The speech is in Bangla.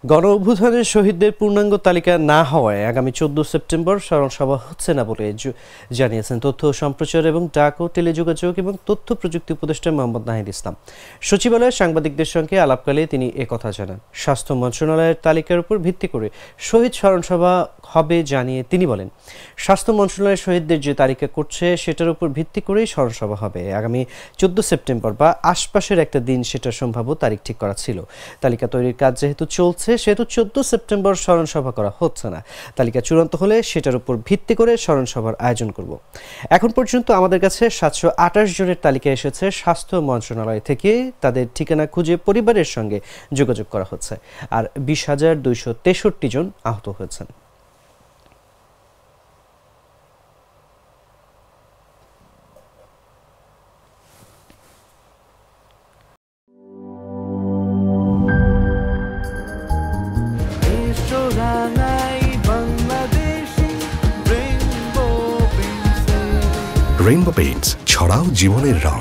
গণ অভ্যুত্থানের শহীদদের পূর্ণাঙ্গ তালিকা না হওয়ায় আগামী 14 সেপ্টেম্বর স্মরণ সভা হচ্ছে না বলে জানিয়েছেন তথ্য সম্প্রচার এবং ডাক ও টেলিযোগাযোগ এবং তথ্য প্রযুক্তি উপদেষ্টা মোহাম্মদ নাহিদ ইসলাম। সচিবালয়ে সাংবাদিকদের সঙ্গে আলাপকালে তিনি একথা জানান। স্বাস্থ্য মন্ত্রণালয়ের তালিকার উপর ভিত্তি করে শহীদ স্মরণ সভা হবে জানিয়ে তিনি বলেন, স্বাস্থ্য মন্ত্রণালয় শহীদদের যে তালিকা করছে সেটার উপর ভিত্তি করেই স্মরণ সভা হবে। আগামী 14 সেপ্টেম্বর বা আশপাশের একটা দিন সেটা সম্ভাব্য তারিখ ঠিক করা ছিল। তালিকা তৈরির কাজ যেহেতু চলছে সেহেতু 14 সেপ্টেম্বর স্মরণ সভা করা হচ্ছে না। তালিকা চূড়ান্ত হলে সেটার উপর ভিত্তি করে স্মরণ সভার আয়োজন করব। এখন পর্যন্ত আমাদের কাছে 728 জনের তালিকা এসেছে স্বাস্থ্য মন্ত্রণালয় থেকে। তাদের ঠিকানা খুঁজে পরিবারের সঙ্গে যোগাযোগ করা হচ্ছে। আর 20,263 জন আহত হয়েছেন। রেইনবো পেইন্টস, ছড়াও জীবনের রং।